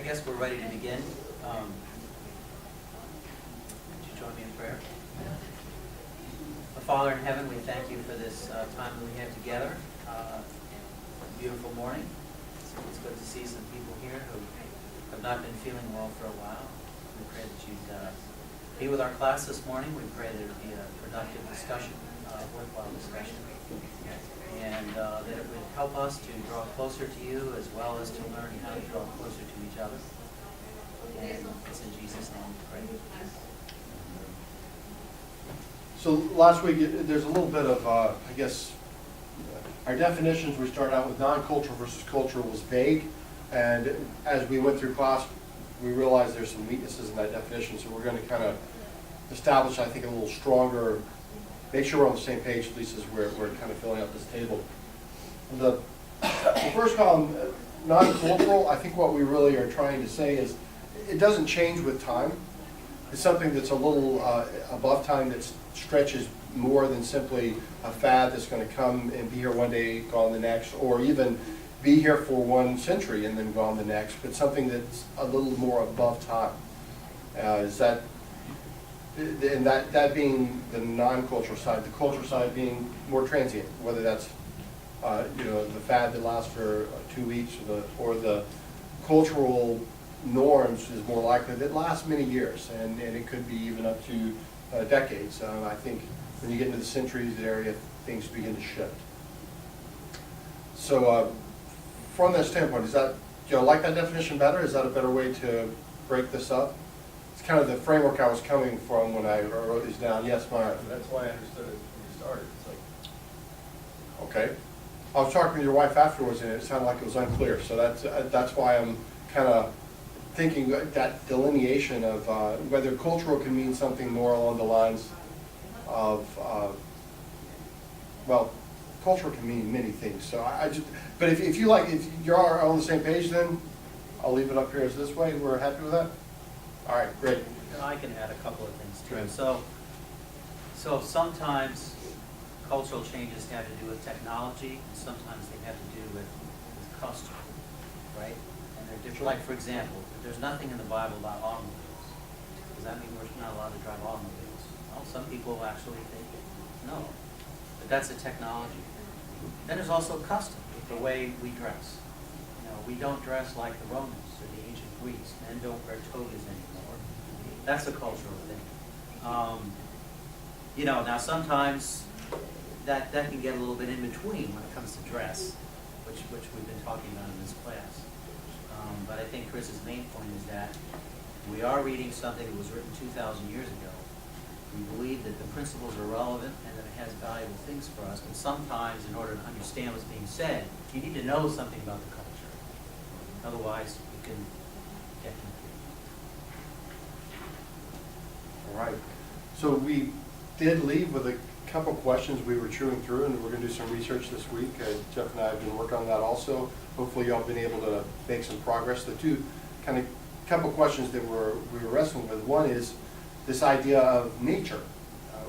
guess we're ready to begin. Would you join me in prayer? Father in heaven, we thank you for this time that we have together. Beautiful morning. It's good to see some people here who have not been feeling well for a while. We pray that you'd be with our class this morning. We pray that it would be a productive discussion, worthwhile discussion, and that it would help us to draw closer to you as well as to learn how to draw closer to each other. And it's in Jesus' name we pray. So last week, there's a little bit of, I guess, our definitions, we started out with non-cultural versus cultural was vague. And as we went through class, we realized there's some weaknesses in that definition. So we're going to kind of establish, I think, a little stronger, make sure we're on the same page, at least as we're kind of filling out this table. The first column, non-cultural, I think what we really are trying to say is it doesn't change with time. It's something that's a little above time that stretches more than simply a fad that's going to come and be here one day, gone the next, or even be here for 1 century and then gone the next, but something that's a little more above time. Is that, and that being the non-cultural side, the cultural side being more transient, whether that's the fad that lasts for 2 weeks, or the cultural norms is more likely that lasts many years, and it could be even up to decades. I think when you get into the centuries area, things begin to shift. So from that standpoint, is that, do you like that definition better? Is that a better way to break this up? It's kind of the framework I was coming from when I wrote these down. Yes, Myra? That's why I understood it when you started. It's like, okay. I was talking to your wife afterwards, and it sounded like it was unclear. So that's why I'm kind of thinking that delineation of whether cultural can mean something more along the lines of, well, cultural can mean many things. So but if you like, if you're on the same page, then I'll leave it up here as this way. We're happy with that? All right, great. I can add a couple of things Go to ahead. it. So sometimes cultural changes have to do with technology, and sometimes they have to do with custom, right? And they're different. Like, for example, there's nothing in the Bible about automobiles. Does that mean we're not allowed to drive automobiles? Well, some people actually think no, but that's a technology. Then there's also custom, the way we dress. We don't dress like the Romans or the ancient Greeks. Men don't wear togas anymore. That's a cultural thing. Now sometimes that can get a little bit in between when it comes to dress, which we've been talking about in this class. But I think Chris's main point is that we are reading something that was written 2,000 years ago. We believe that the principles are relevant and that it has valuable things for us, but sometimes in order to understand what's being said, you need to know something about the culture. Otherwise, you can get confused. All right. So we did leave with a couple questions we were chewing through, and we're going to do some research this week. Jeff and I have been working on that also. Hopefully y'all have been able to make some progress. The two kind of couple questions that we were wrestling with. One is this idea of nature,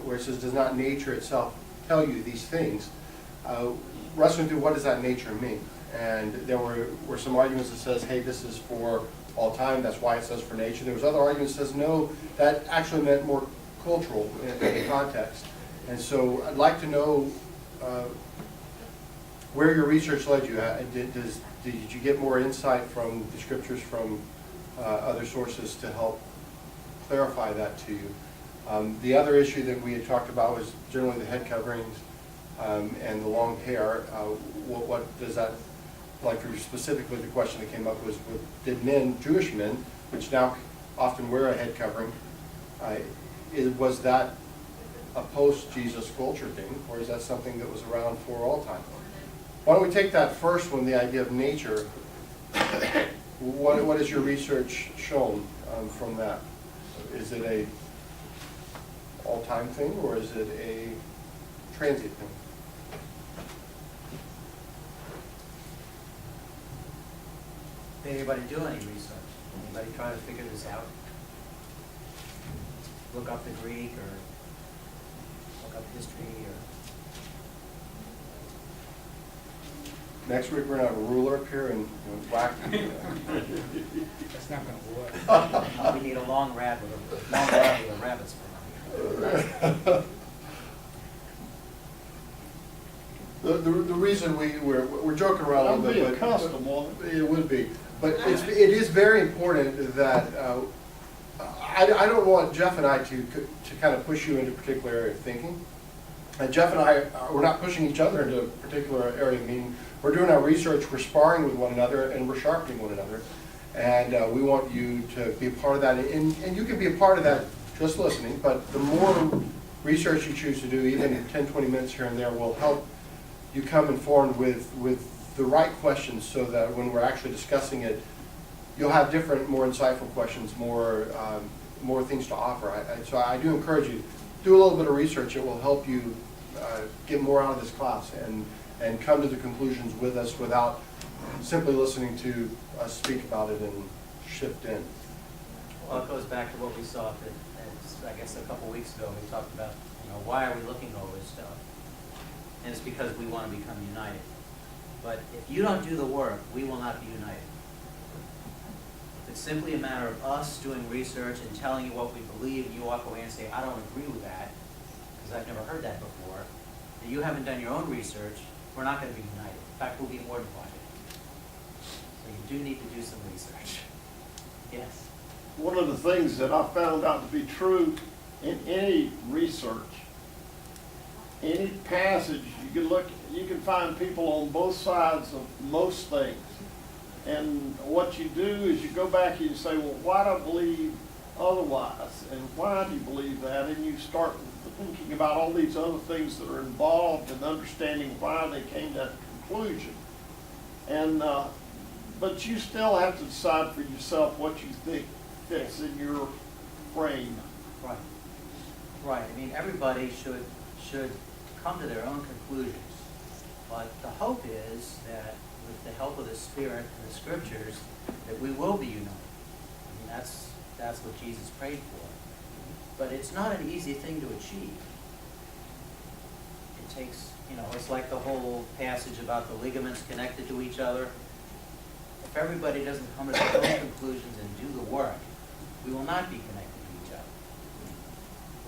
where it says, does not nature itself tell you these things? Wrestling through what does that nature mean? And there were some arguments that says, hey, this is for all time, that's why it says for nature. There was other arguments that says, no, that actually meant more cultural in the context. And so I'd like to know where your research led you. Did you get more insight from the scriptures from other sources to help clarify that to you? The other issue that we had talked about was generally the head coverings and the long hair. What does that, like specifically the question that came up was, did men, Jewish men, which now often wear a head covering, was that a post-Jesus culture thing, or is that something that was around for all time? Why don't we take that first one, the idea of nature. What has your research shown from that? Is it a all-time thing, or is it a transient thing? Did anybody do any research? Anybody try to figure this out? Look up the Greek or look up history or Next week, we're gonna have a ruler up here and whack. That's not gonna work. We need a long rod with a rabbit's foot. The reason we're joking around a That'll little be bit. a custom, won't it? It would be, but it is very important that, I don't want Jeff and I to kind of push you into a particular area of thinking. And Jeff and I, we're not pushing each other into a particular area of meaning. We're doing our research, we're sparring with one another, and we're sharpening one another. And we want you to be a part of that, and you can be a part of that just listening, but the more research you choose to do, even 10, 20 minutes here and there, will help you come informed with the right questions, so that when we're actually discussing it, you'll have different, more insightful questions, more things to offer. So I do encourage you, do a little bit of research. It will help you get more out of this class and come to the conclusions with us without simply listening to us speak about it and shift in. Well, it goes back to what we saw, I guess a couple weeks ago, we talked about, why are we looking over this stuff? And it's because we want to become united. But if you don't do the work, we will not be united. If it's simply a matter of us doing research and telling you what we believe, and you walk away and say, I don't agree with that, because I've never heard that before, and you haven't done your own research, we're not going to be united. In fact, we'll be more divided. So you do need to do some research. Yes. One of the things that I found out to be true in any research, any passage, you can find people on both sides of most things. And what you do is you go back and you say, well, why do I believe otherwise? And why do you believe that? And you start thinking about all these other things that are involved in understanding why they came to that conclusion. And, but you still have to decide for yourself what you think fits in your frame. Right. Right. I mean, everybody should come to their own conclusions. But the hope is that with the help of the Spirit and the Scriptures, that we will be united. I mean, that's what Jesus prayed for. But it's not an easy thing to achieve. It takes, it's like the whole passage about the ligaments connected to each other. If everybody doesn't come to their own conclusions and do the work, we will not be connected to each other.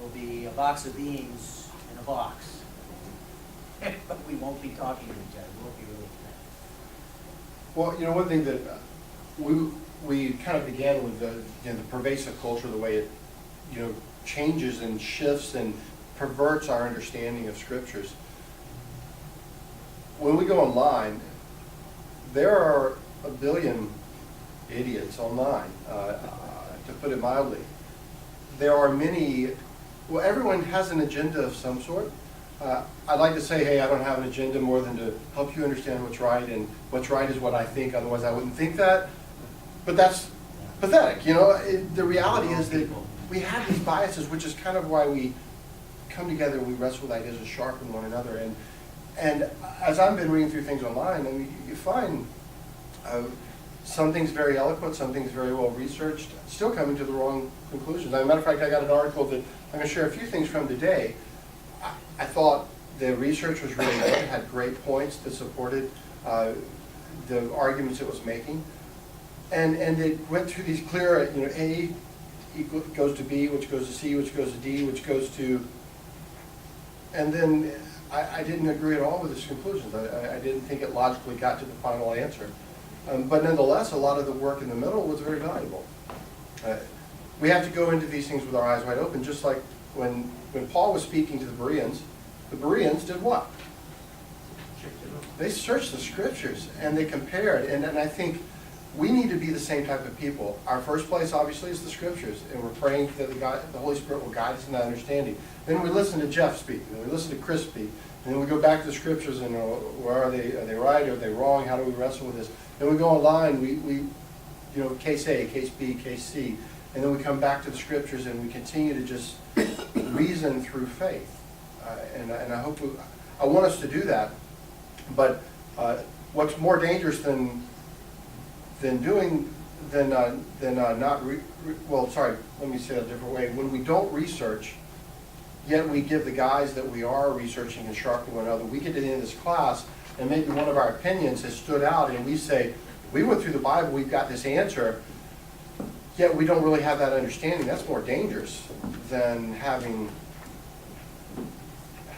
We'll be a box of beans in a box. But we won't be talking to each other. We won't be really connected. Well, one thing that we kind of began with the pervasive culture, the way it changes and shifts and perverts our understanding of scriptures. When we go online, there are a billion idiots online, to put it mildly. There are many, everyone has an agenda of some sort. I'd like to say, hey, I don't have an agenda more than to help you understand what's right, and what's right is what I think, otherwise I wouldn't think that. But that's pathetic, the reality is that we have these biases, which is kind of why we come together and we wrestle with ideas and sharpen one another. And as I've been reading through things online, I mean, you find some things very eloquent, some things very well researched, still coming to the wrong conclusions. As a matter of fact, I got an article that I'm going to share a few things from today. I thought the research was really good, had great points that supported the arguments it was making. And it went through these clear, A goes to B, which goes to C, which goes to D, which goes to, and then I didn't agree at all with its conclusions. I didn't think it logically got to the final answer. But nonetheless, a lot of the work in the middle was very valuable. We have to go into these things with our eyes wide open, just like when Paul was speaking to the Bereans did what? They searched the scriptures and they compared, and I think we need to be the same type of people. Our first place, obviously, is the scriptures, and we're praying that the Holy Spirit will guide us in that understanding. Then we listen to Jeff speak, and we listen to Chris speak, and then we go back to the scriptures and where are they right, are they wrong, how do we wrestle with this? Then we go online, we case A, case B, case C, and then we come back to the scriptures and we continue to just reason through faith. And I hope I want us to do that. But what's more dangerous than not well, sorry, let me say it a different way. When we don't research, Yet we give the guys that we are researching and sharpening one another, we get to the end of this class, and maybe one of our opinions has stood out, and we say, we went through the Bible, we've got this answer, yet we don't really have that understanding. That's more dangerous than having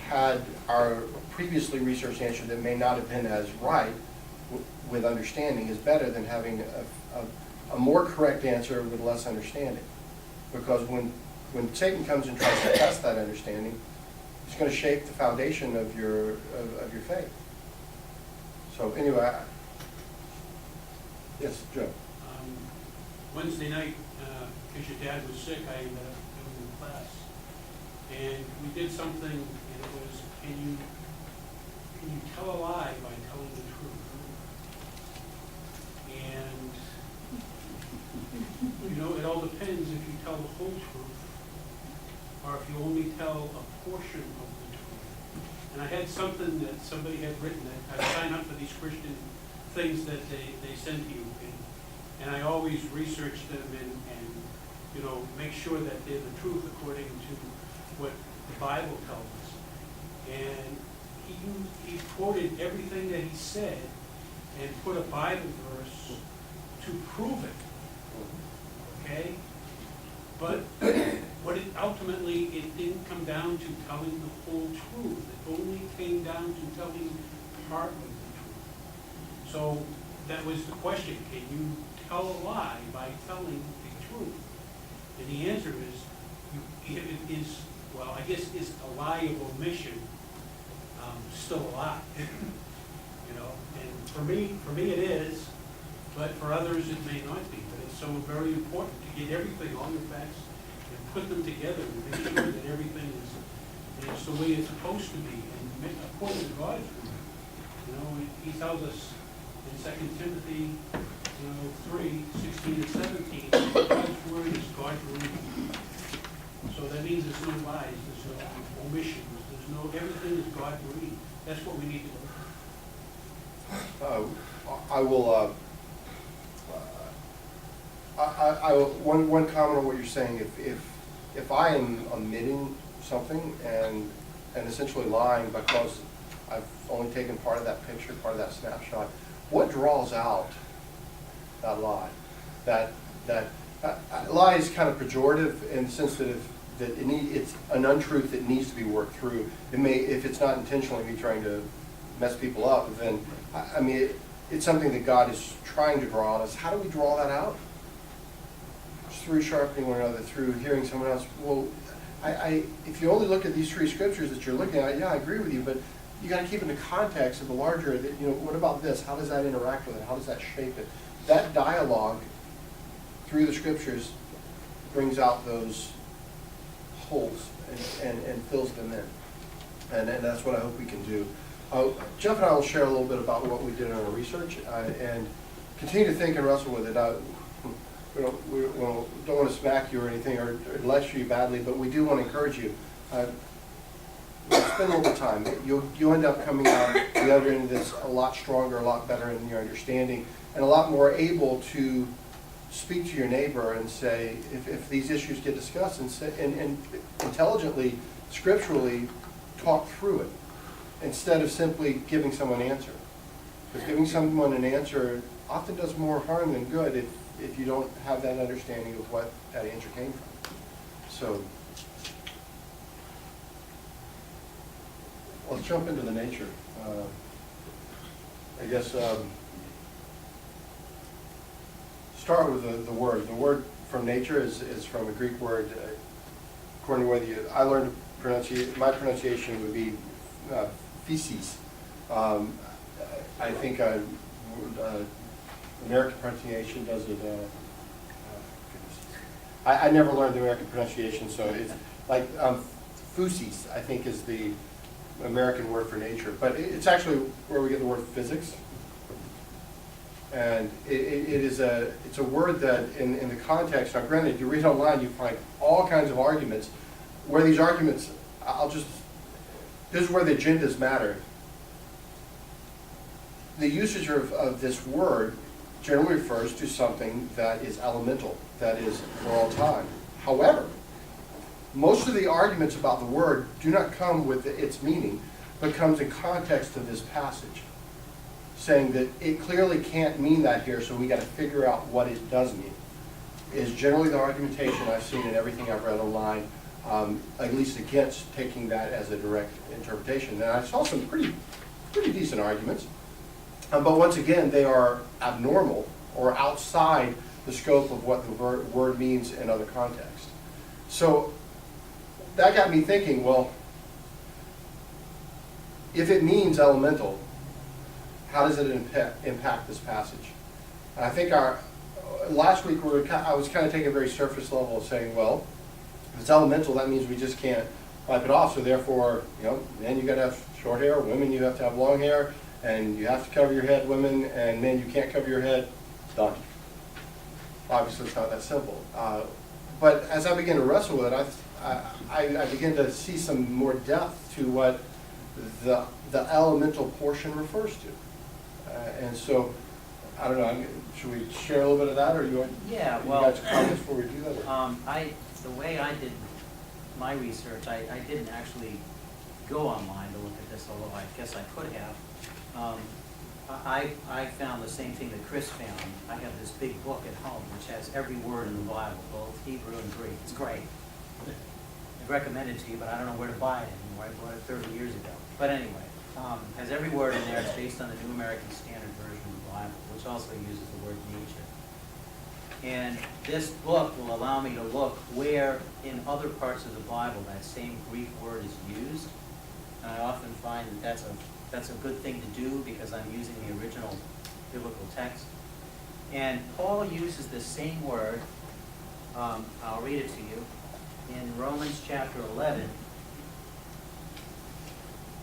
had our previously researched answer that may not have been as right with understanding is better than having a more correct answer with less understanding. Because when Satan comes and tries to test that understanding, he's going to shake the foundation of your faith. So anyway, yes, Joe. Wednesday night, because your dad was sick, I ended up doing the class. And we did something, and it was, can you tell a lie by telling the truth? And, you know, it all depends if you tell the whole truth, or if you only tell a portion of the truth. And I had something that somebody had written, that I sign up for these Christian things that they send to you, and I always research them and you know, make sure that they're the truth according to what the Bible tells us. And he quoted everything that he said and put a Bible verse to prove it. Okay? But ultimately, it didn't come down to telling the whole truth. It only came down to telling part of the truth. So that was the question: can you tell a lie by telling the truth? And the answer is, well, I guess, is a lie of omission still a lie? You know, and for me it is, but for others it may not be. But it's so very important to get everything, all your facts, and put them together and make sure that everything is the way it's supposed to be, and according to God's word. You know, he tells us in 2 Timothy 3:16 and 17, God's word is God's word. So that means there's no lies, there's no omissions, there's no, everything is God breathed. That's what we need to learn. I will. One comment on what you're saying. If I am omitting something and essentially lying because I've only taken part of that picture, part of that snapshot, what draws out that lie? That lie is kind of pejorative in the sense that it's an untruth that needs to be worked through. It may, if it's not intentionally me trying to mess people up, then I mean it's something that God is trying to draw on us. How do we draw that out? It's through sharpening one another, through hearing someone else. Well, if you only look at these 3 scriptures that you're looking at, yeah, I agree with you, but you got to keep in the context of the larger. That, you know, what about this? How does that interact with it? How does that shape it? That dialogue through the scriptures brings out those holes and fills them in, and that's what I hope we can do. Jeff and I will share a little bit about what we did in our research and continue to think and wrestle with it. We don't want to smack you or anything or lecture you badly, but we do want to encourage you. Spend a little time. You'll end up coming out the other end of this a lot stronger, a lot better in your understanding, and a lot more able to speak to your neighbor and say, if these issues get discussed, and intelligently, scripturally, talk through it, instead of simply giving someone an answer. Because giving someone an answer often does more harm than good if you don't have that understanding of what that answer came from. So, let's jump into the nature. I guess start with the word. The word from nature is from a Greek word. According to whether I learned my pronunciation would be feces. I think American pronunciation does it. I never learned the American pronunciation, so it's like fusis, I think, is the American word for nature, but it's actually where we get the word physics. And it's a word that in the context, now granted, if you read online, you find all kinds of arguments, where these arguments, this is where the agendas matter. The usage of this word generally refers to something that is elemental, that is for all time. However, most of the arguments about the word do not come with its meaning, but comes in context of this passage, saying that it clearly can't mean that here, so we got to figure out what it does mean, is generally the argumentation I've seen in everything I've read online, at least against taking that as a direct interpretation. And I saw some pretty decent arguments, but once again, they are abnormal or outside the scope of what the word means in other contexts. So that got me thinking, well, if it means elemental, how does it impact this passage? And I think last week I was kind of taking a very surface level of saying, well, if it's elemental, that means we just can't wipe it off. So therefore, men you got to have short hair, women you have to have long hair, and you have to cover your head, women, and men you can't cover your head. Done. Obviously, it's not that simple. But as I begin to wrestle with it, I begin to see some more depth to what the elemental portion refers to. And so, I don't know, should we share a little bit of that, or you want Yeah, you well, guys comments before we do that? the way I did my research, I didn't actually go online to look at this, although I guess I could have. I found the same thing that Chris found. I have this big book at home which has every word in the Bible, both Hebrew and Greek. It's great. I recommend it to you, but I don't know where to buy it anymore. I bought it 30 years ago. But anyway, has every word in there. It's based on the New American Standard Version of the Bible, which also uses the word nature. And this book will allow me to look where in other parts of the Bible that same Greek word is used. And I often find that that's a good thing to do because I'm using the original biblical text. And Paul uses the same word, I'll read it to you, in Romans chapter 11,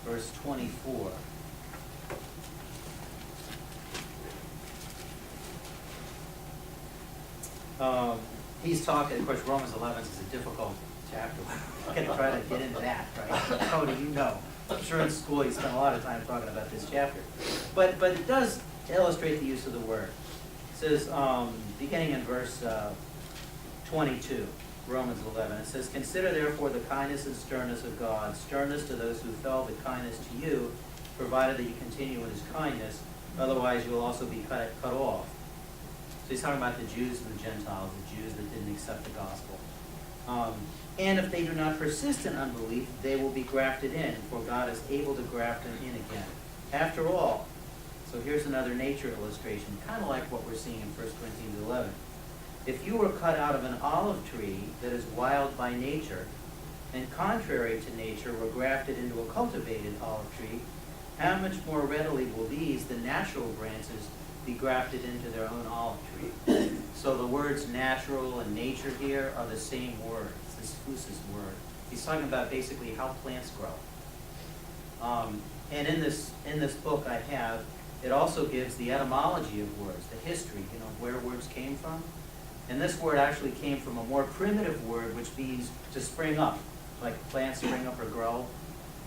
verse 24. He's talking, of course, Romans 11 is a difficult chapter. I'm going to try to get into that, right? Cody, you know. I'm sure in school you spent a lot of time talking about this chapter. But it does illustrate the use of the word. It says, beginning in verse 22, Romans 11, it says, "Consider therefore the kindness and sternness of God, sternness to those who fell, but kindness to you, provided that you continue in his kindness, otherwise you will also be cut off." So he's talking about the Jews and the Gentiles, the Jews that didn't accept the gospel. "And if they do not persist in unbelief, they will be grafted in, for God is able to graft them in again. After all," so here's another nature illustration, kind of like what we're seeing in 1 Corinthians 11. "If you were cut out of an olive tree that is wild by nature, and contrary to nature were grafted into a cultivated olive tree, how much more readily will these, the natural branches, be grafted into their own olive tree?" So the words natural and nature here are the same word. It's this physis word. He's talking about basically how plants grow. And in this book I have, it also gives the etymology of words, the history, where words came from. And this word actually came from a more primitive word, which means to spring up, like plants spring up or grow.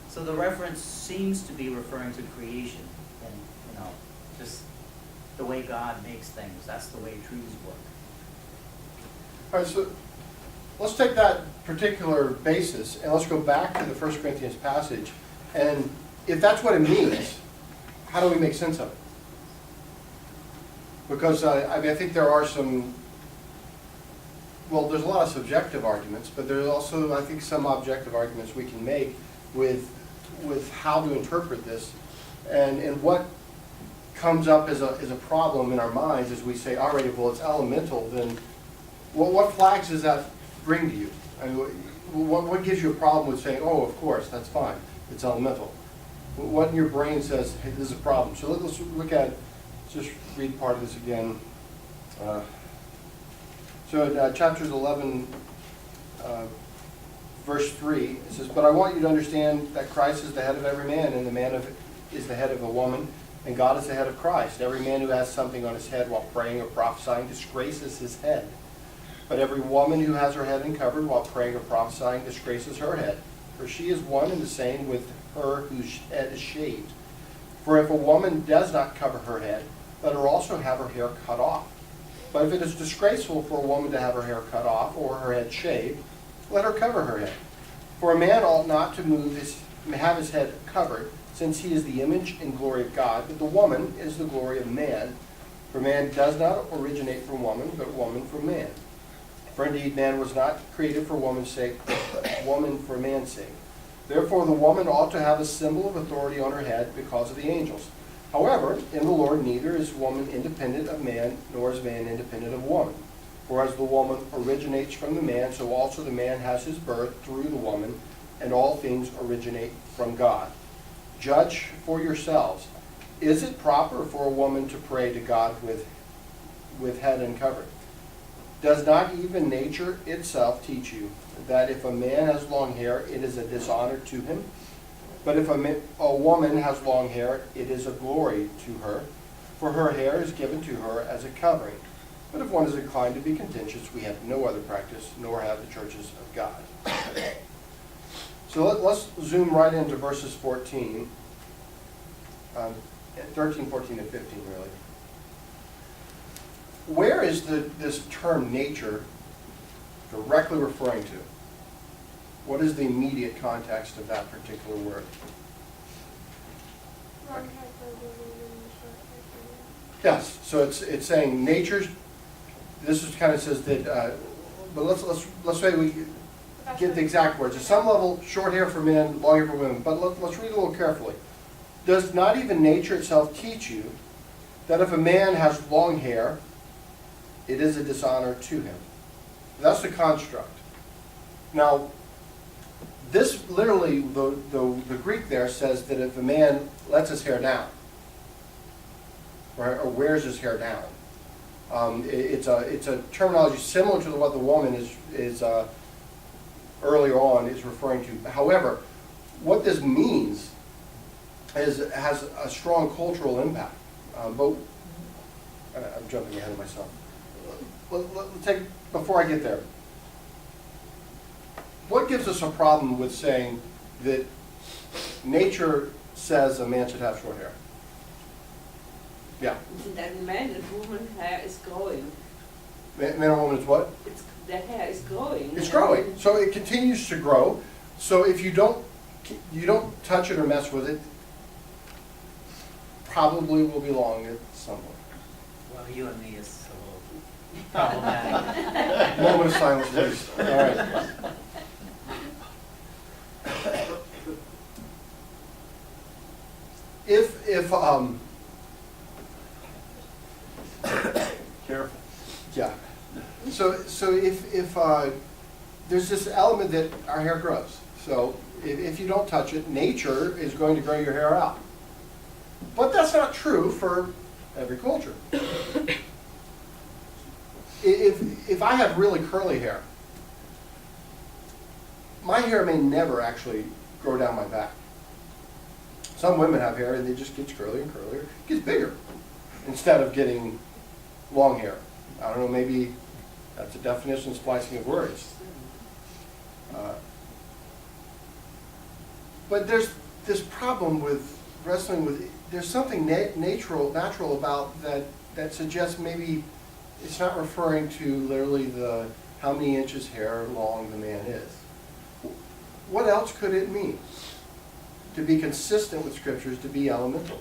So the reference seems to be referring to creation and, just the way God makes things. That's the way trees work. All right, so let's take that particular basis and let's go back to the 1 Corinthians passage. And if that's what it means, how do we make sense of it? Because I think there are some, there's a lot of subjective arguments, but there's also, I think, some objective arguments we can make with how to interpret this. And what comes up as a problem in our minds is we say, all right, well, it's elemental, then what flags does that bring to you? I mean, what gives you a problem with saying, oh, of course, that's fine, it's elemental? What in your brain says, hey, this is a problem? So let's look at, just read part of this again. So in chapters 11, verse 3, it says, "But I want you to understand that Christ is the head of every man, and the man is the head of a woman, and God is the head of Christ. Every man who has something on his head while praying or prophesying disgraces his head. But every woman who has her head uncovered while praying or prophesying disgraces her head. For she is one and the same with her whose head is shaved. For if a woman does not cover her head, let her also have her hair cut off. But if it is disgraceful for a woman to have her hair cut off or her head shaved, let her cover her head. For a man ought not to have his head covered, since he is the image and glory of God, but the woman is the glory of man. For man does not originate from woman, but woman from man. For indeed man was not created for woman's sake, but woman for man's sake. Therefore the woman ought to have a symbol of authority on her head because of the angels. However, in the Lord neither is woman independent of man, nor is man independent of woman. For as the woman originates from the man, so also the man has his birth through the woman, and all things originate from God. Judge for yourselves. Is it proper for a woman to pray to God with head uncovered? Does not even nature itself teach you that if a man has long hair, it is a dishonor to him? But if a woman has long hair, it is a glory to her, for her hair is given to her as a covering. But if one is inclined to be contentious, we have no other practice, nor have the churches of God. So let's zoom right into verses 14, 13, 14, and 15, really. Where is this term nature directly referring to? What is the immediate context of that particular word? Yes, so it's saying nature's. This is kind of says that, but let's say we get the exact words. At some level, short hair for men, long hair for women. But let's read a little carefully. Does not even nature itself teach you that if a man has long hair, it is a dishonor to him? That's the construct. Now, this literally, the Greek there says that if a man lets his hair down, right, or wears his hair down, it's a terminology similar to what the woman is earlier on is referring to. However, what this means has a strong cultural impact. But I'm jumping ahead of myself. Before I get there, what gives us a problem with saying that nature says a man should have short hair? Yeah. That man and woman hair is growing. Man or woman is what? The hair is growing. It's growing. So it continues to grow. So if you don't touch it or mess with it, probably will be long at some point. Well, you and me is a little problematic. Moment of silence, please. All right. If Careful. yeah. So if there's this element that our hair grows. So if you don't touch it, nature is going to grow your hair out. But that's not true for every culture. If I have really curly hair, my hair may never actually grow down my back. Some women have hair and it just gets curlier and curlier. It gets bigger instead of getting long hair. I don't know, maybe that's a definition of splicing of words. But there's this problem with wrestling with, there's something natural about that suggests maybe it's not referring to literally how many inches hair long the man is. What else could it mean? To be consistent with scriptures, to be elemental.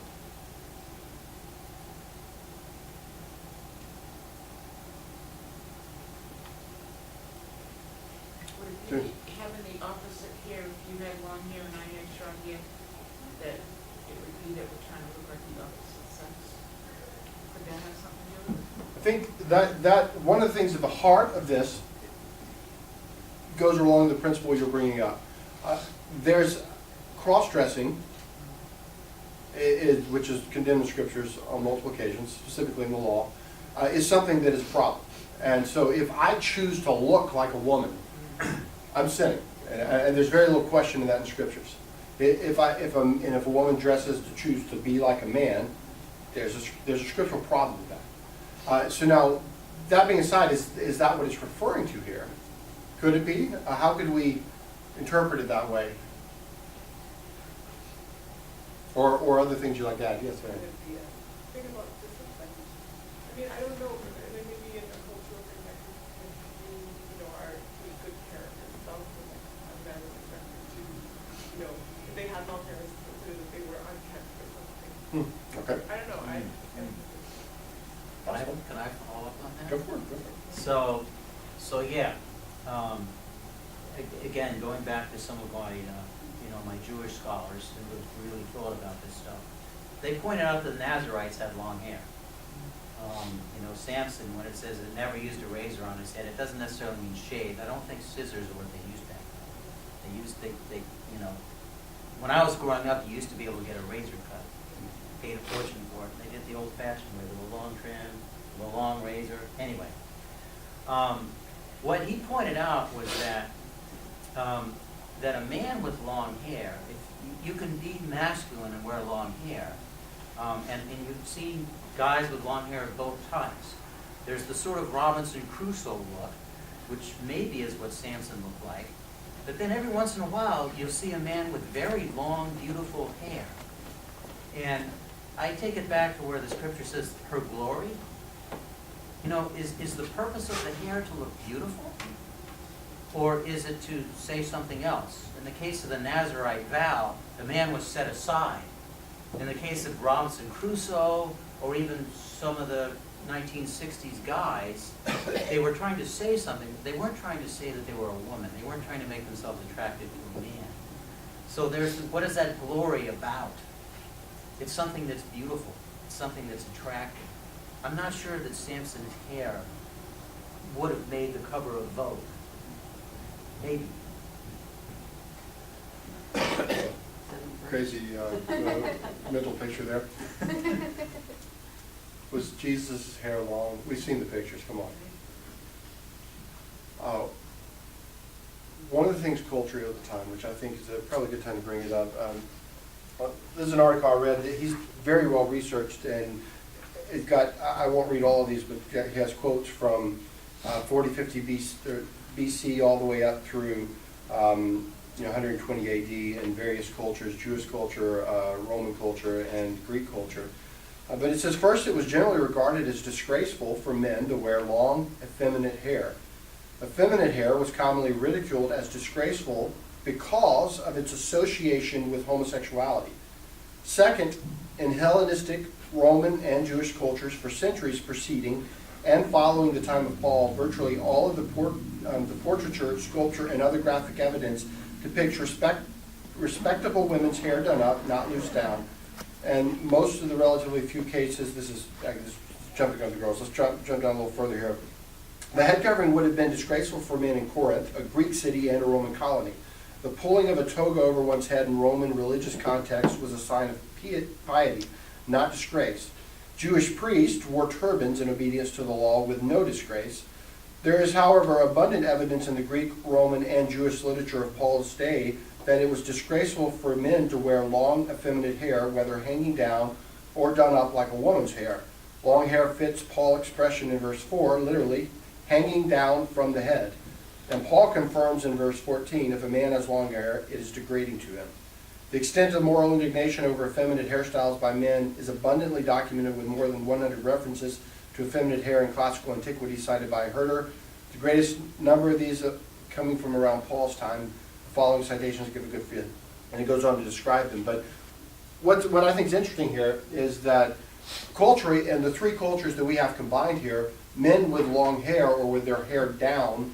Would it be having the opposite hair, if you had long hair and I had short hair, that it would be that we're trying to look like the opposite sex? Could that have something to do with it? I think that one of the things at the heart of this goes along the principle you're bringing up. There's cross-dressing, which is condemned in scriptures on multiple occasions, specifically in the law, is something that is a problem. And so if I choose to look like a woman, I'm sinning. And there's very little question in that in scriptures. If a woman dresses to choose to be like a man, there's a scriptural problem with that. So now, that being aside, is that what it's referring to here? Could it be? How could we interpret it that way? Or other things you like to add? Yes, ma'am. Think about discipline. I mean, I don't know, maybe in a cultural thing that you know, are pretty good characters. Some Okay, I don't know, Can I follow up on that? go for it, go for it. So yeah, again, going back to some of my, my Jewish scholars who have really thought about this stuff, they pointed out that the Nazarites had long hair. Samson, when it says it never used a razor on his head, it doesn't necessarily mean shaved. I don't think scissors are what they used back then. When I was growing up, you used to be able to get a razor cut. You paid a fortune for it. They did the old-fashioned way, the long trim, the long razor. Anyway, what he pointed out was that a man with long hair, if you can be masculine and wear long hair, and you've seen guys with long hair of both types. There's the sort of Robinson Crusoe look, which maybe is what Samson looked like. But then every once in a while, you'll see a man with very long, beautiful hair. And I take it back to where the scripture says, her glory. Is the purpose of the hair to look beautiful? Or is it to say something else? In the case of the Nazarite vow, the man was set aside. In the case of Robinson Crusoe, or even some of the 1960s guys, they were trying to say something. They weren't trying to say that they were a woman. They weren't trying to make themselves attractive to a man. So what is that glory about? It's something that's beautiful. It's something that's attractive. I'm not sure that Samson's hair would have made the cover of Vogue. Maybe. Crazy mental picture there. Was Jesus' hair long? We've seen the pictures, come on. One of the things culturally at the time, which I think is probably a good time to bring it up, this is an article I read. He's very well researched, and it got, I won't read all of these, but he has quotes from 40, 50 BC all the way up through 120 AD in various cultures, Jewish culture, Roman culture, and Greek culture. But it says, first, it was generally regarded as disgraceful for men to wear long, effeminate hair. Effeminate hair was commonly ridiculed as disgraceful because of its association with homosexuality. Second, in Hellenistic, Roman, and Jewish cultures for centuries preceding and following the time of Paul, virtually all of the portraiture, sculpture, and other graphic evidence depicts respectable women's hair done up, not loose down. And most of the relatively few cases, this is jumping on the girls, let's jump down a little further here. The head covering would have been disgraceful for men in Corinth, a Greek city and a Roman colony. The pulling of a toga over one's head in Roman religious context was a sign of piety, not disgrace. Jewish priests wore turbans in obedience to the law with no disgrace. There is, however, abundant evidence in the Greek, Roman, and Jewish literature of Paul's day that it was disgraceful for men to wear long, effeminate hair, whether hanging down or done up like a woman's hair. Long hair fits Paul's expression in verse 4, literally, hanging down from the head. And Paul confirms in verse 14, if a man has long hair, it is degrading to him. The extent of moral indignation over effeminate hairstyles by men is abundantly documented with more than 100 references to effeminate hair in classical antiquity cited by Herder. The greatest number of these coming from around Paul's time. The following citations give a good feel. And he goes on to describe them. But what I think is interesting here is that culturally, and the three cultures that we have combined here, men with long hair or with their hair down,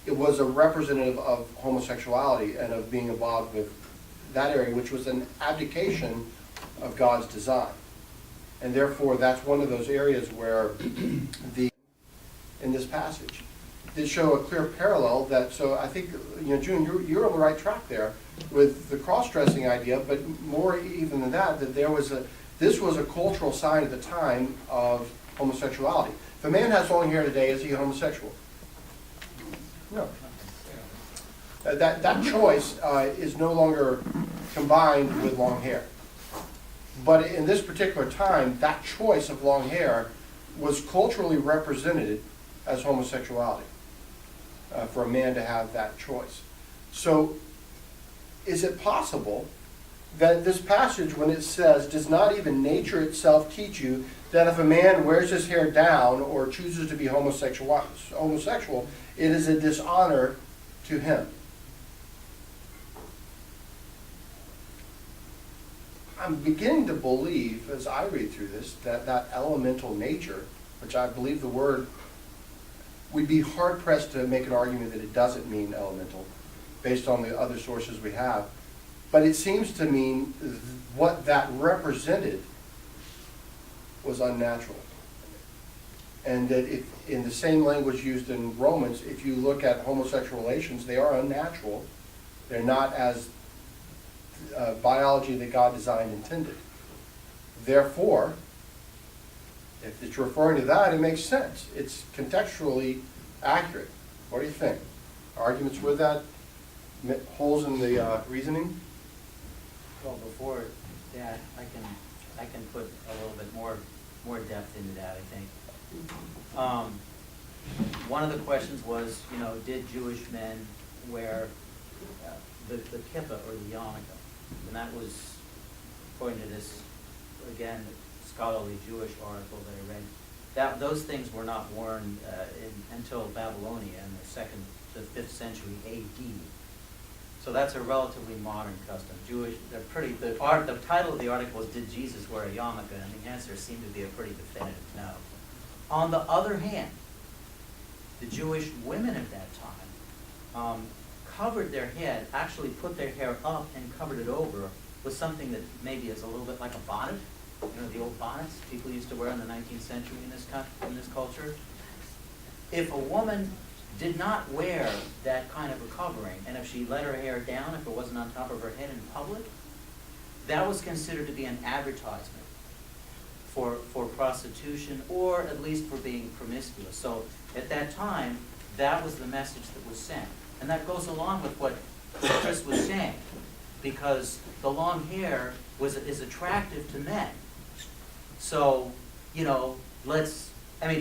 it was a representative of homosexuality and of being involved with that area, which was an abdication of God's design. And therefore, that's one of those areas where in this passage, they show a clear parallel that, so I think, June, you're on the right track there with the cross-dressing idea, but more even than that, that this was a cultural sign at the time of homosexuality. If a man has long hair today, is he homosexual? No. That choice is no longer combined with long hair. But in this particular time, that choice of long hair was culturally represented as homosexuality, for a man to have that choice. So is it possible that this passage, when it says, does not even nature itself teach you that if a man wears his hair down or chooses to be homosexual, it is a dishonor to him? I'm beginning to believe, as I read through this, that that elemental nature, which I believe the word, we'd be hard pressed to make an argument that it doesn't mean elemental, based on the other sources we have. But it seems to mean what that represented was unnatural. And that if, in the same language used in Romans, if you look at homosexual relations, they are unnatural. They're not as biology that God designed intended. Therefore, if it's referring to that, it makes sense. It's contextually accurate. What do you think? Arguments with that? Holes in the reasoning? Well, before that, I can put a little bit more depth into that, I think. One of the questions was, you know, did Jewish men wear the kippah or the yarmulke? And that was, according to this, again, scholarly Jewish article that I read, those things were not worn until Babylonia in the 5th century A.D. So that's a relatively modern custom. The title of the article was, "Did Jesus wear a yarmulke?" And the answer seemed to be a pretty definitive no. On the other hand, the Jewish women at that time covered their head, actually put their hair up and covered it over with something that maybe is a little bit like a bonnet. You know, the old bonnets people used to wear in the 19th century in this culture. If a woman did not wear that kind of a covering, and if she let her hair down, if it wasn't on top of her head in public, that was considered to be an advertisement for prostitution, or at least for being promiscuous. So at that time, that was the message that was sent. And that goes along with what Chris was saying, because the long hair is attractive to men. So, you know, it's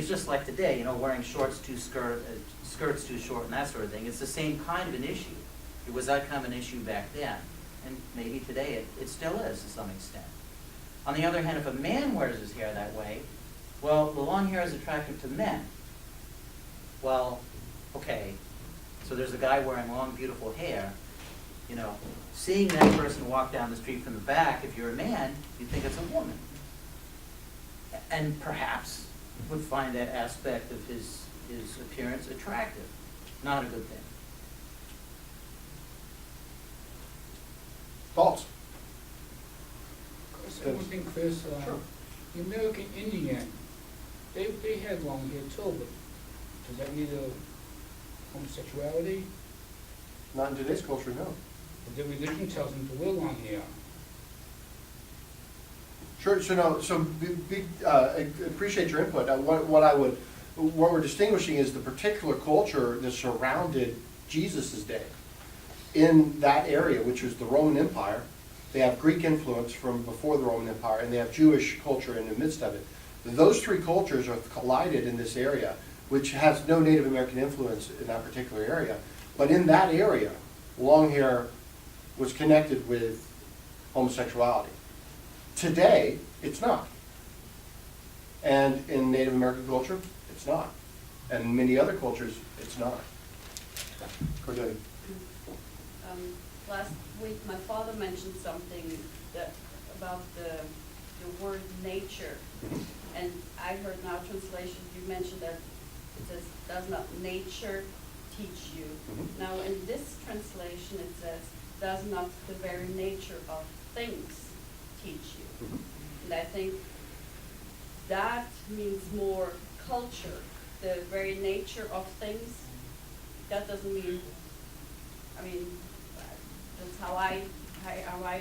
just like today, you know, wearing skirts too short and that sort of thing. It's the same kind of an issue. It was that kind of an issue back then. And maybe today it still is to some extent. On the other hand, if a man wears his hair that way, well, the long hair is attractive to men. Well, okay, so there's a guy wearing long, beautiful hair. You know, seeing that person walk down the street from the back, if you're a man, you think it's a woman. And perhaps would find that aspect of his appearance attractive. Not a good thing. Thoughts? One thing, Chris, the American Indian, they had long hair too, but does that mean homosexuality? Not in today's culture, no. But their religion tells them to wear long hair. Sure. Appreciate your input. What we're distinguishing is the particular culture that surrounded Jesus' day. In that area, which was the Roman Empire, they have Greek influence from before the Roman Empire, and they have Jewish culture in the midst of it. Those three cultures are collided in this area, which has no Native American influence in that particular area. But in that area, long hair was connected with homosexuality. Today, it's not. And in Native American culture, it's not. And in many other cultures, it's not. Cordelia. Last week, my father mentioned something about the word nature. And I heard in our translation, you mentioned that it says, does not nature teach you. Now, in this translation, it says, does not the very nature of things teach you. And I think that means more culture, the very nature of things. That doesn't mean, that's how I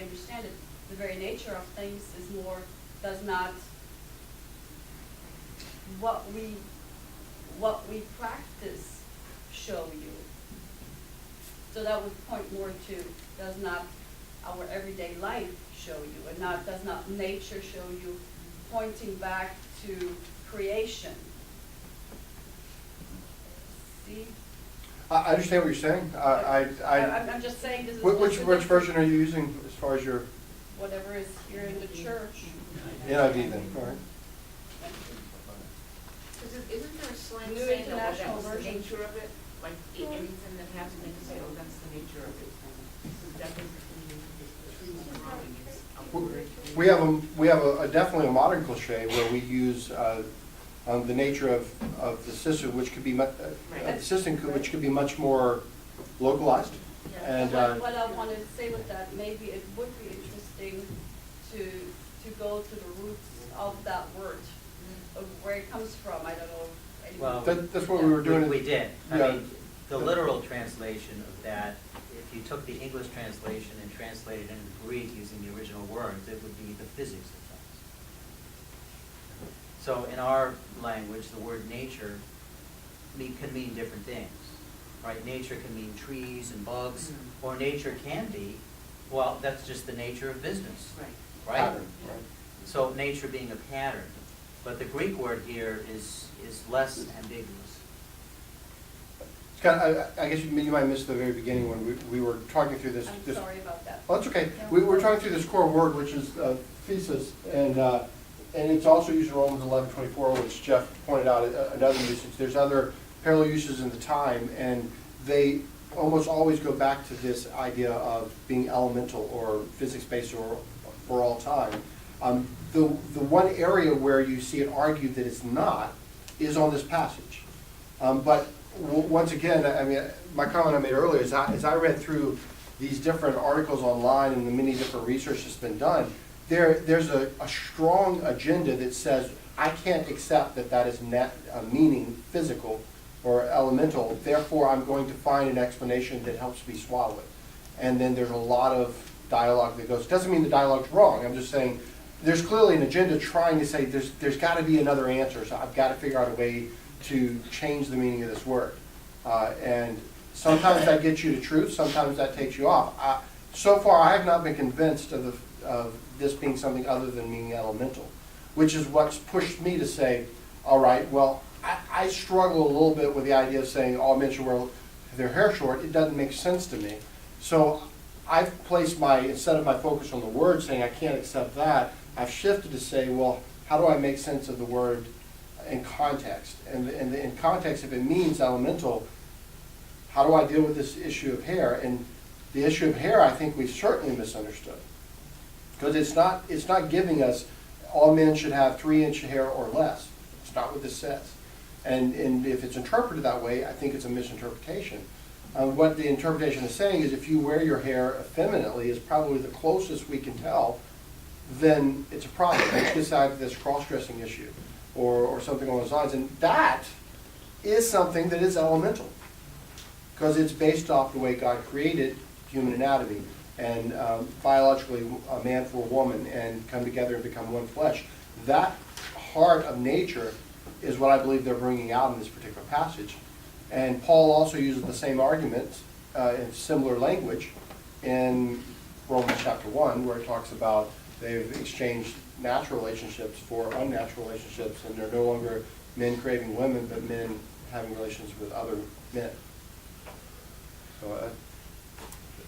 understand it. The very nature of things is more, does not, what we practice show you. So that would point more to, does not our everyday life show you, and does not nature show you, pointing back to creation. See? I understand what you're saying. I'm just saying this is. Which version are you using as far as your? Whatever is here in the church. NIV then, all right. Isn't there a slang New saying that International that's the Version. nature of it? Like anything that happens, they can say, oh, that's the nature of it. This is definitely between the trees growing. We have definitely a modern cliche where we use the nature of the system, which could be which could be much more localized. And What I wanted to say with that, maybe it would be interesting to go to the roots of that word, of where it comes from. I don't know. if anyone- Well, that's what we were doing. We did. I Yeah. mean, the literal translation of that, if you took the English translation and translated it into Greek using the original words, it would be the physics of things. So in our language, the word nature can mean different things, right? Nature can mean trees and bugs, or nature can be, well, that's just the nature of business, right? Pattern, right. So nature being a pattern, but the Greek word here is less ambiguous. It's kind of, I guess you might have missed the very beginning when we were talking through this. I'm sorry about that. Oh, that's okay. We were talking through this core word, which is thesis, and it's also used in Romans 11:24, which Jeff pointed out another usage. There's other parallel uses in the time, and they almost always go back to this idea of being elemental or physics-based or for all time. The one area where you see it argued that it's not is on this passage. But once again, I mean, my comment I made earlier is as I read through these different articles online and the many different research that's been done, there's a strong agenda that says, I can't accept that is meaning physical or elemental, therefore I'm going to find an explanation that helps me swallow it. And then there's a lot of dialogue that goes, doesn't mean the dialogue's wrong, I'm just saying, there's clearly an agenda trying to say there's got to be another answer, so I've got to figure out a way to change the meaning of this word. And sometimes that gets you to truth, sometimes that takes you off. So far, I have not been convinced of this being something other than meaning elemental, which is what's pushed me to say, all right, well, I struggle a little bit with the idea of saying all men should wear their hair short. It doesn't make sense to me. So I've placed instead of my focus on the word saying I can't accept that, I've shifted to say, well, how do I make sense of the word in context? And in context, if it means elemental, how do I deal with this issue of hair? And the issue of hair, I think we've certainly misunderstood. Because it's not giving us all men should have 3-inch hair or less. It's not what this says. And if it's interpreted that way, I think it's a misinterpretation. What the interpretation is saying is if you wear your hair effeminately is probably the closest we can tell, then it's a problem. Let's decide this cross-dressing issue or something along those lines. And that is something that is elemental because it's based off the way God created human anatomy and biologically a man for a woman and come together and become one flesh. That heart of nature is what I believe they're bringing out in this particular passage. And Paul also uses the same argument in similar language in Romans chapter 1, where it talks about they've exchanged natural relationships for unnatural relationships, and they're no longer men craving women, but men having relations with other men. So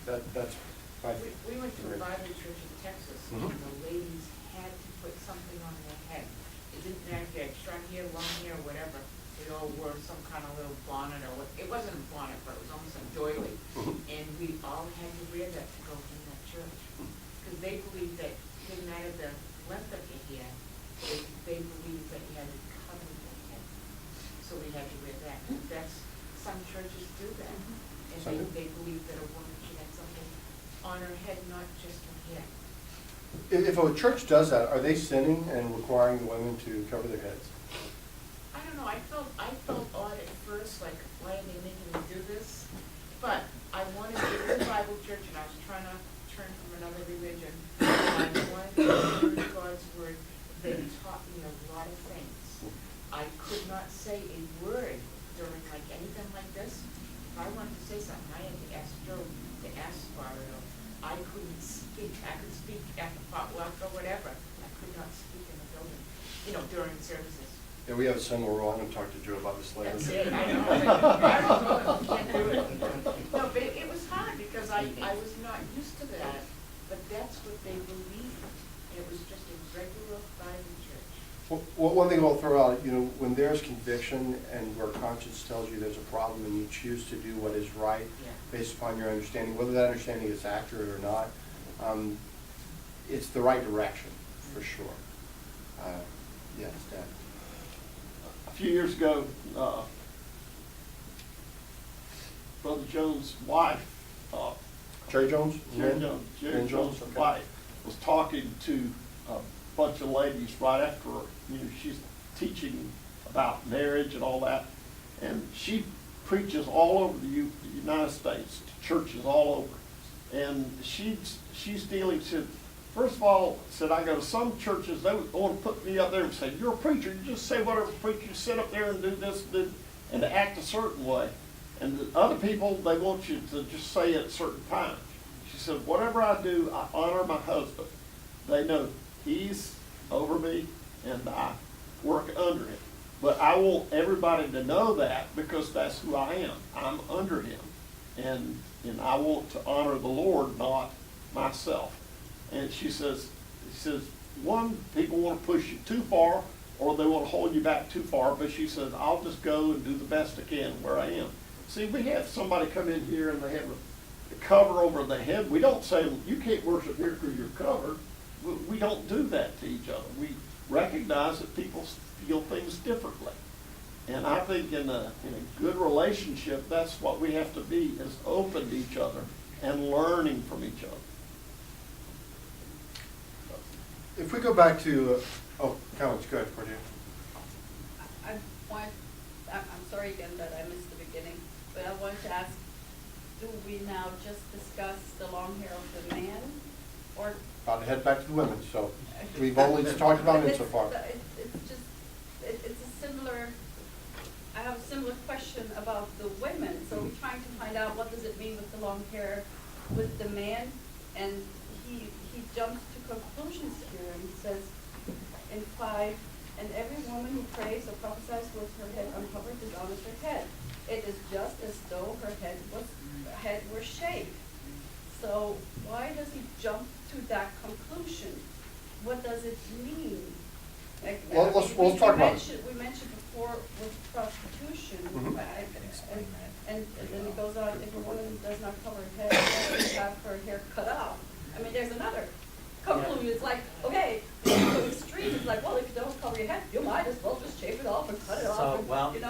that's my We went to a Bible church in Texas, and the ladies had to put something on their head. It didn't matter if they had short hair, long hair, whatever. They all wore some kind of little bonnet or what. It wasn't a bonnet, but it was almost a doily. And we all had to wear that to go in that church. Because they believed that it didn't matter the length of your hair, they believed that you had to cover your head. So we had to wear that. Some churches do that. And they believe that a woman should have something on her head, not just her hair. If a church does that, are they sinning and requiring the women to cover their heads? I don't know, I felt odd at first, like, why are they making me do this? But I wanted to go to Bible church, and I was trying to turn from another religion. And I wanted to learn God's word. They taught me a lot of things. I could not say a word during like anything like this. If I wanted to say something, I had to ask Joe to ask for it. Or I couldn't speak. I could speak at the potluck or whatever. I could not speak in the building, during services. Yeah, we have a similar rule. I'm going to talk to Joe about this later. That's it, I know. I don't know, you can't do it. No, but it was hard because I was not used to that, but that's what they believed. It was just a regular Bible church. Well, one thing I'll throw out, when there's conviction and where conscience tells you there's a problem and you choose to do what is right based upon your understanding, whether that understanding is accurate or not, it's the right direction, for sure. Yes, Dan. A few years ago, Brother Jones' wife, Jerry Jones? Jerry Lynn? Jones, Lynn Jones' okay. wife, was talking to a bunch of ladies right after, she's teaching about marriage and all that. And she preaches all over the United States, to churches all over. And she's dealing, said, first of all, said, I go to some churches, they would want to put me up there and say, you're a preacher, you just say whatever preacher, you sit up there and do this, and to act a certain way. And the other people, they want you to just say it at certain times. She said, whatever I do, I honor my husband. They know he's over me and I work under him. But I want everybody to know that because that's who I am. I'm under him. And I want to honor the Lord, not myself. And she says, one, people want to push you too far or they want to hold you back too far. But she says, I'll just go and do the best I can where I am. See, we have somebody come in here and they have a cover over their head. We don't say, you can't worship here because you're covered. We don't do that to each other. We recognize that people feel things differently. And I think in a good relationship, that's what we have to be, is open to each other and learning from each other. If we go back to, comments, go ahead, Cordelia. I'm sorry again that I missed the beginning, but I wanted to ask, do we now just discuss the long hair of the man, or? About to head back to the women, so we've only talked about it so far. It's a similar, I have a similar question about the women, so we're trying to find out what does it mean with the long hair with the man, and he jumps to conclusions here, and he says in 5, and every woman who prays or prophesies with her head uncovered dishonors her head. It is just as though her head were shaved. So why does he jump to that conclusion? What does it mean? Like, Well, let's talk about it. We mentioned before with prostitution, Mhm. and then it goes on, if a woman does not cover her head, she have her hair cut off. I mean, there's another conclusion. It's like, okay, so extreme. It's like, well, if you don't cover your head, you might as well just shave it off and cut it off. And, well, it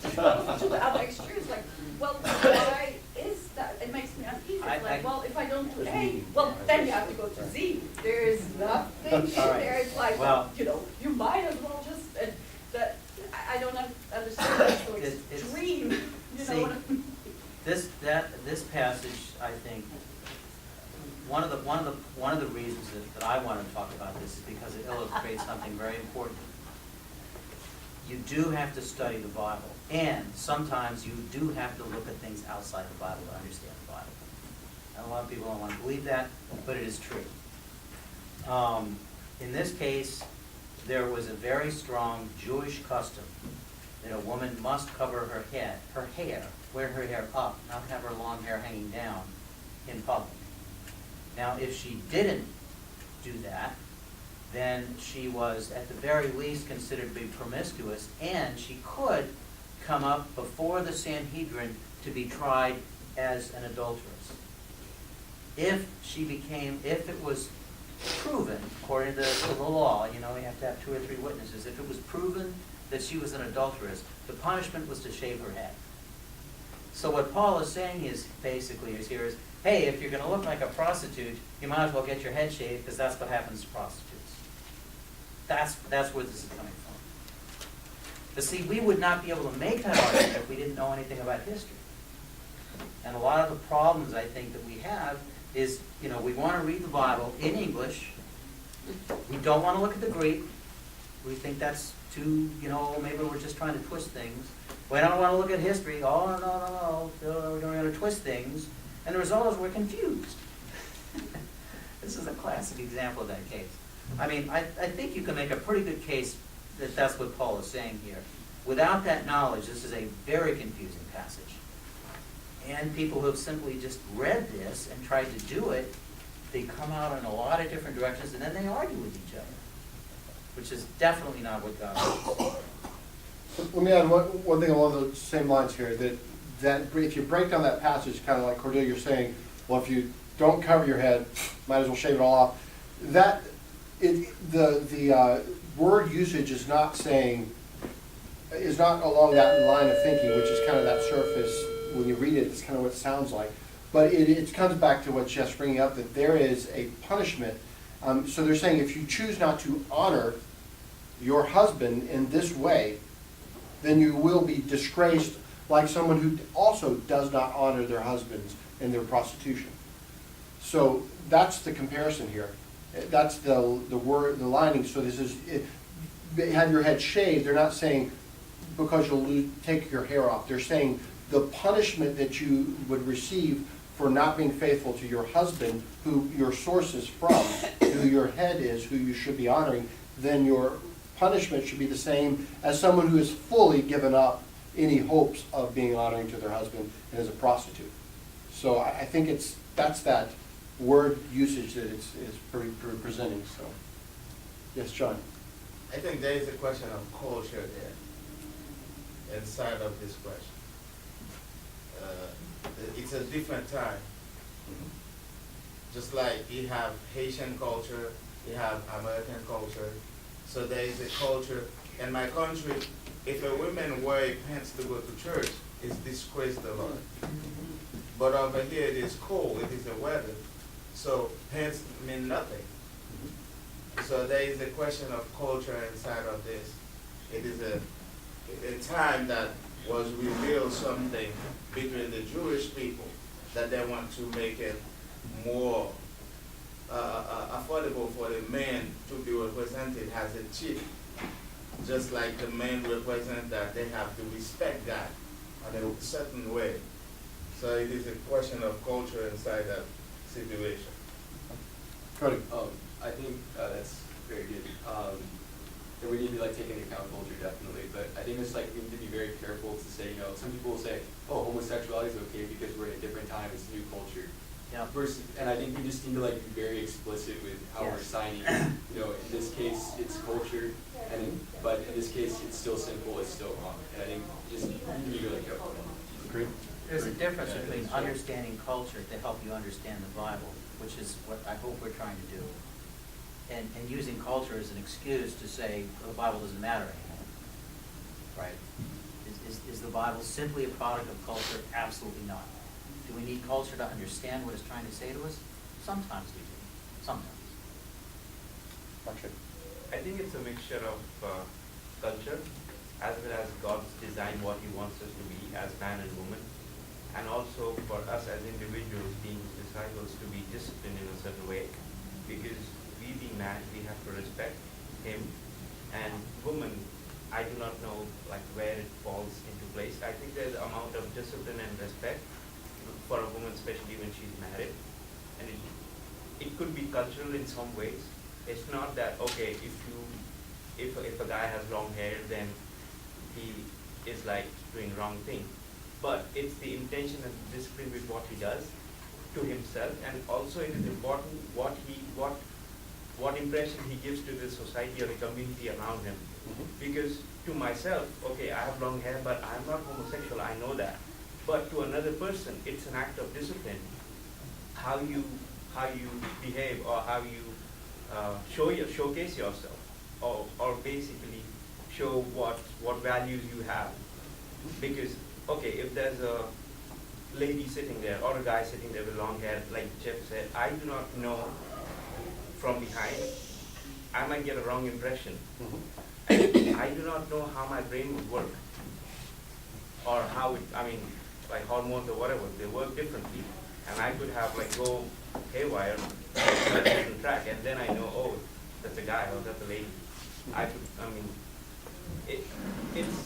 just goes to the other extreme. It's like, well, why is that? It makes me uneasy. It's like, well, if I don't do A, well, then you have to go to Z. There's nothing All right. there. It's like, Well, you might as well just, I don't understand that so It's- extreme. You see, know what I mean? This passage, I think, one of the reasons that I want to talk about this is because it illustrates something very important. You do have to study the Bible, and sometimes you do have to look at things outside the Bible to understand the Bible. And a lot of people don't want to believe that, but it is true. In this case, there was a very strong Jewish custom that a woman must cover her hair, wear her hair up, not have her long hair hanging down in public. Now, if she didn't do that, then she was at the very least considered to be promiscuous, and she could come up before the Sanhedrin to be tried as an adulteress. If it was proven, according to the law, you have to have 2 or 3 witnesses, if it was proven that she was an adulteress, the punishment was to shave her head. So what Paul is saying is, hey, if you're going to look like a prostitute, you might as well get your head shaved, because that's what happens to prostitutes. That's where this is coming from. But see, we would not be able to make that argument if we didn't know anything about history. And a lot of the problems I think that we have is, we want to read the Bible in English. We don't want to look at the Greek. We think that's too, maybe we're just trying to twist things. We don't want to look at history. Oh, no. We're going to twist things. And the result is we're confused. This is a classic example of that case. I mean, I think you can make a pretty good case that that's what Paul is saying here. Without that knowledge, this is a very confusing passage. And people who have simply just read this and tried to do it, they come out in a lot of different directions, and then they argue with each other, which is definitely not what God wants. Let me add one thing along those same lines here, that if you break down that passage, kind of like Cordelia, you're saying, well, if you don't cover your head, might as well shave it all off. that, the word usage is not saying, is not along that line of thinking, which is kind of that surface, when you read it, it's kind of what it sounds like. But it comes back to what Jeff's bringing up, that there is a punishment. So they're saying if you choose not to honor your husband in this way, then you will be disgraced like someone who also does not honor their husbands in their prostitution. So that's the comparison here. That's the word, the lining. So this is, have your head shaved. They're not saying because you'll take your hair off. They're saying the punishment that you would receive for not being faithful to your husband, who your source is from, who your head is, who you should be honoring, then your punishment should be the same as someone who has fully given up any hopes of being honoring to their husband and is a prostitute. So I think that's that word usage that it's presenting. So, yes, John. I think there is a question of culture there, inside of this question. It's a different time. Just like you have Haitian culture, you have American culture. So there is a culture. In my country, if a woman wear pants to go to church, it's disgrace the Lord. But over here it is cold, it is the weather. So pants mean nothing. So there is a question of culture inside of this. It is a time that was revealed something between the Jewish people that they want to make it more affordable for the men to be represented as a chief. Just like the men represent that they have to respect God in a certain way. So it is a question of culture inside that situation. Cody. I think that's very good. And we need to take into account culture definitely, but I think it's we need to be very careful to say, some people will say, oh, homosexuality is okay because we're in a different time, it's a new culture. Yeah. And I think we just need to be very explicit with how we're signing. In this case, it's culture, but in this case, it's still sinful, it's still wrong. And I think just you need to be really careful. Agreed. There's a difference between understanding culture to help you understand the Bible, which is what I hope we're trying to do, and using culture as an excuse to say, well, the Bible doesn't matter anymore, right? Is the Bible simply a product of culture? Absolutely not. Do we need culture to understand what it's trying to say to us? Sometimes we do. Sometimes. Okay. I think it's a mixture of culture as well as God's design, what He wants us to be as man and woman, and also for us as individuals being disciples to be disciplined in a certain way, because we being man, we have to respect Him, and woman, I do not know where it falls into place. I think there's an amount of discipline and respect for a woman, especially when she's married, and it could be cultural in some ways. It's not that, okay, if a guy has long hair, then he is doing wrong thing. But it's the intention and discipline with what he does to himself, and also it is important what impression he gives to the society or the community around him. Because to myself, okay, I have long hair, but I'm not homosexual, I know that. But to another person, it's an act of discipline. How you behave, or how you showcase yourself, or basically show what values you have. Because, okay, if there's a lady sitting there or a guy sitting there with long hair, like Jeff said, I do not know from behind, I might get a wrong impression. I do not know how my brain would work, or how hormones or whatever, they work differently. And I could have go haywire on a different track, and then I know, oh, that's a guy or that's a lady.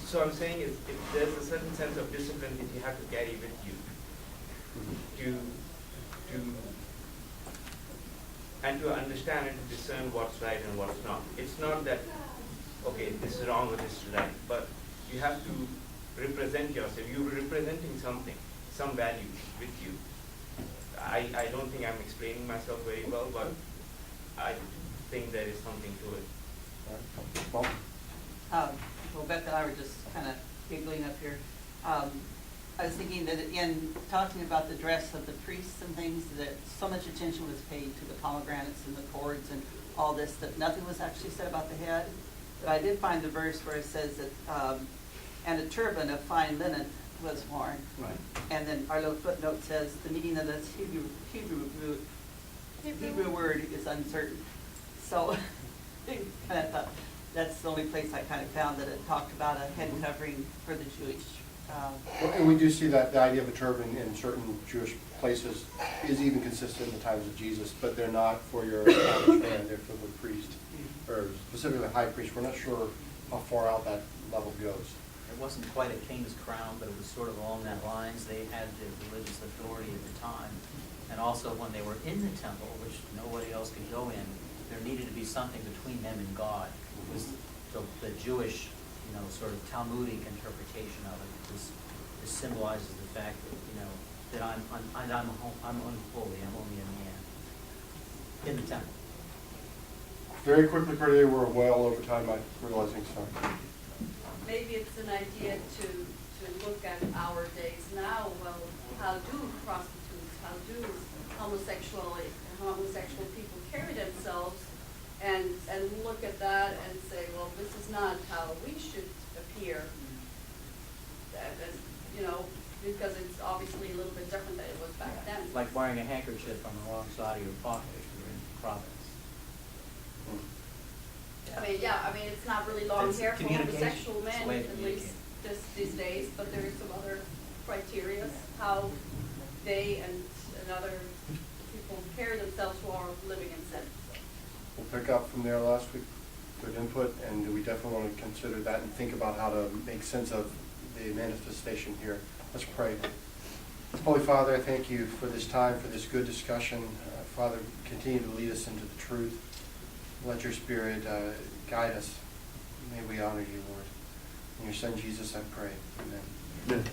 So I'm saying there's a certain sense of discipline that you have to carry with you to understand and to discern what's right and what's not. It's not that, okay, this is wrong or this is right, but you have to represent yourself. You're representing something, some values with you. I don't think I'm explaining myself very well, but I think there is something to it. Well, Rebecca and I were just kind of giggling up here. I was thinking that in talking about the dress of the priests and things, that so much attention was paid to the pomegranates and the cords and all this, that nothing was actually said about the head. But I did find the verse where it says that, and a turban of fine linen was worn. Right. And then our little footnote says, the meaning of this Hebrew word is uncertain. So, I kind of thought, that's the only place I kind of found that it talked about a head covering for the Jewish. Well, and we do see that the idea of a turban in certain Jewish places is even consistent in the times of Jesus, but they're not for your average man, they're for the priest, or specifically the high priest. We're not sure how far out that level goes. It wasn't quite a king's crown, but it was sort of along that lines. They had the religious authority at the time. And also when they were in the temple, which nobody else could go in, there needed to be something between them and God. It was the Jewish, sort of Talmudic interpretation of it. This symbolizes the fact that, that I'm unholy, I'm only a man in the temple. Very quickly, Freddie, we're well over time, I'm realizing, so. Maybe it's an idea to look at our days now. Well, how do prostitutes, how do homosexual people carry themselves, and look at that and say, well, this is not how we should appear. Because it's obviously a little bit different than it was back then. It's like wearing a handkerchief on the wrong side of your pocket if you're in Providence. I mean, it's not really long It's hair for communication. homosexual It's a men, way of at least these days, but there are some other criteria, how they and other people carry themselves who are living in sin. We'll pick up from there last week, good input, and we definitely want to consider that and think about how to make sense of the manifestation here. Let's pray. Holy Father, I thank you for this time, for this good discussion. Father, continue to lead us into the truth. Let your Spirit guide us. May we honor you, Lord. In your Son Jesus, I pray. Amen. Amen.